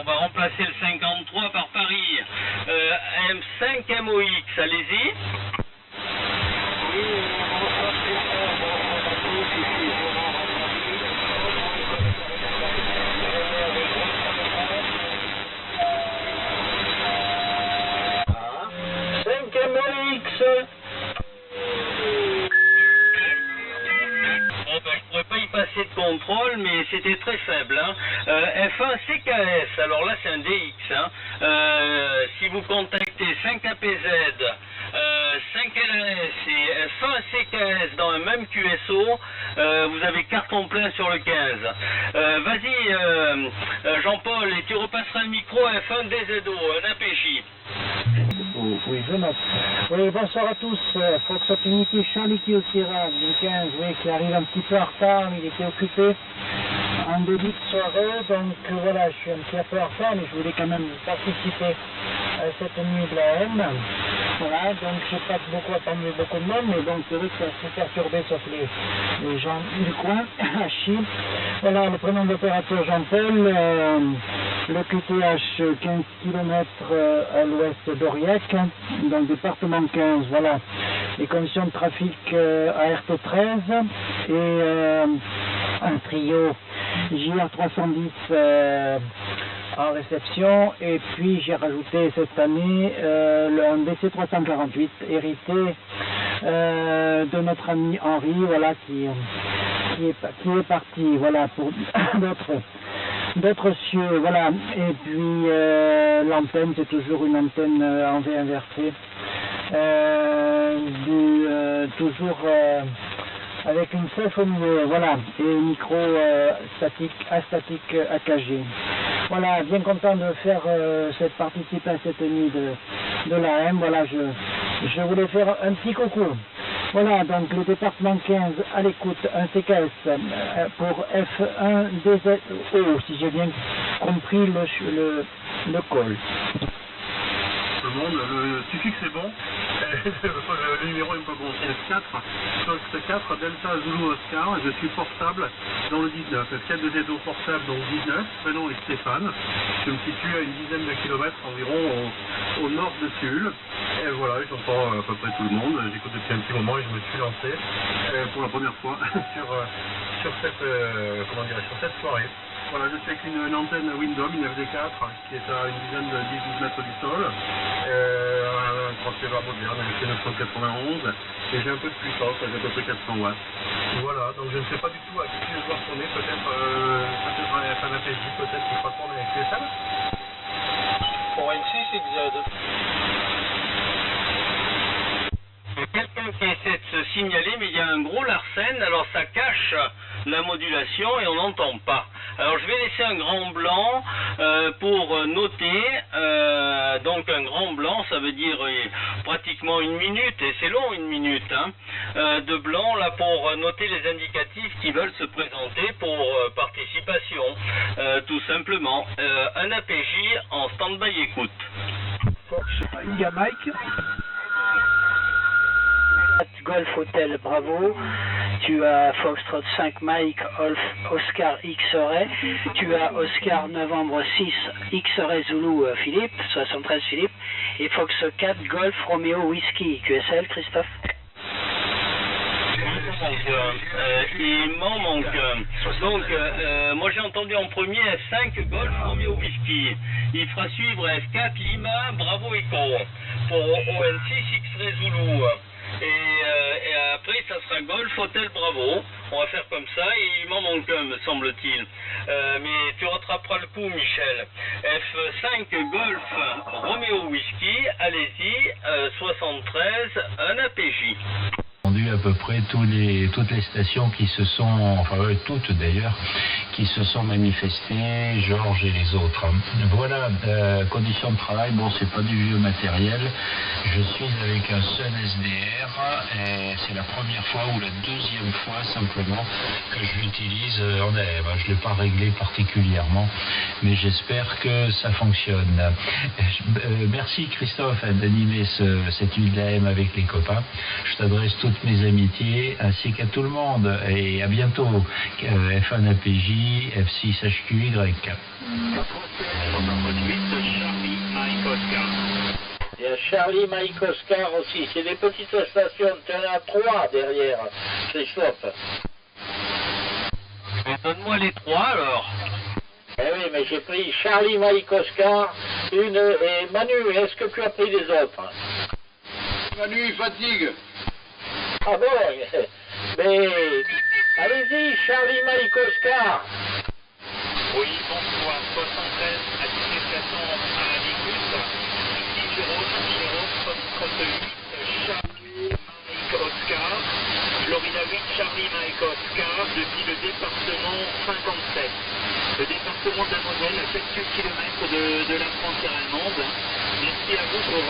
on va remplacer le 53 par Paris. M5 MOX, allez-y. Passer de contrôle, mais c'était très faible. Hein. F1 CKS, alors là c'est un DX. Hein. Si vous contactez 5APZ, 5LAS et F1 CKS dans un même QSO, vous avez carton plein sur le 15. Vas-y Jean-Paul, et tu repasseras le micro à F1 DZO, un APJ. Oui, je note. Oui, bonsoir à tous. Fox Optimity, Charlie qui aussi rare, du 15, oui, qui arrive un petit peu en retard, mais il était occupé en début de soirée, donc voilà, je suis un petit peu en retard, mais je voulais quand même participer à cette nuit de la M. Voilà, donc je n'ai pas beaucoup attendu beaucoup de monde, mais donc c'est vrai que ça s'est perturbé sauf les gens du coin, à Chine. Voilà, le prénom d'opérateur Jean-Paul, le QTH 15 km à l'ouest d'Aurillac, dans le département 15, voilà. Les conditions de trafic à RT13 et un trio JR310 en réception, et puis j'ai rajouté cette année un DC348 hérité de notre ami Henri, voilà, qui est parti, voilà, pour d'autres cieux, voilà. Et puis l'antenne, c'est toujours une antenne en V inversée, toujours avec une self au milieu, voilà, et micro astatique AKG. Voilà, bien content de faire participer à cette nuit de la M. Voilà, je voulais faire un petit concours. Voilà, donc le département 15 à l'écoute, un CKS pour F1 DZO, si j'ai bien compris le call. Tout le monde, le suffixe est bon, le numéro est pas bon, c'est F4, Fox 4, Delta Zulu Oscar, je suis portable dans le 19, F4 de ZO portable donc 19, prénom est Stéphane, je me situe à une dizaine de kilomètres environ au nord de Tulle, et voilà, j'entends à peu près tout le monde, j'écoute depuis un petit moment et je me suis lancé pour la première fois sur cette soirée. Voilà, je suis avec une antenne Windom, une FD4, qui est à une dizaine de 10-12 mètres du sol, un transceiver moderne avec 991, et j'ai un peu de puissance, j'ai à peu près 400 watts. Voilà, donc je ne sais pas du tout à qui je dois retourner, peut-être un APJ, peut-être qu'il fera tourner avec QSL. Pour N6XZ. Quelqu'un qui essaie de se signaler, mais il y a un gros larcène, alors ça cache la modulation et on n'entend pas. Alors je vais laisser un grand blanc pour noter, donc un grand blanc ça veut dire pratiquement une minute, et c'est long une minute, hein, de blanc là pour noter les indicatifs qui veulent se présenter pour participation, tout simplement. Un APJ en stand-by écoute. Fox, India Mike. Golf Hotel Bravo, tu as Foxtrot 5 Mike Oscar X-Ray, tu as Oscar Novembre 6 X-Ray Zulu Philippe, 73 Philippe, et Fox 4 Golf Romeo Whisky QSL Christophe. Il m'en manque. Donc, moi j'ai entendu en premier F5 Golf Romeo Whisky. Il fera suivre F4 Lima Bravo Echo pour ON6 X-Ray Zulu. Et après ça sera Golf Hotel Bravo. On va faire comme ça, et il m'en manque un, me semble-t-il. Mais tu rattraperas le coup, Michel. F5 Golf Romeo Whisky, allez-y, 73, un APJ. À peu près toutes les stations qui se sont, enfin toutes d'ailleurs, qui se sont manifestées, Georges et les autres. Voilà, conditions de travail, bon c'est pas du vieux matériel, je suis avec un Sun SDR et c'est la première fois ou la deuxième fois simplement que je l'utilise en AM. Je ne l'ai pas réglé particulièrement, mais j'espère que ça fonctionne. Merci Christophe d'animer cette nuit de l'AM avec les copains. Je t'adresse toutes mes amitiés ainsi qu'à tout le monde et à bientôt. F1 APJ, F6 HQY. Charlie Mike Oscar aussi. C'est des petites stations. Tu en as 3 derrière, Christophe. Donne-moi les 3 alors. Eh oui, mais j'ai pris Charlie Mike Oscar, une et Manu, est-ce que tu as pris les autres? Manu, il fatigue. Ah bon? Mais allez-y, Charlie Mike Oscar. Oui, bonsoir. 73 à 19400 à l'écoute. Ici Jérôme, 38, Charlie Mike Oscar. Florida 8, Charlie Mike Oscar, depuis le département 57. Le département de la Moselle, à quelques kilomètres de la frontière allemande. Merci à vous pour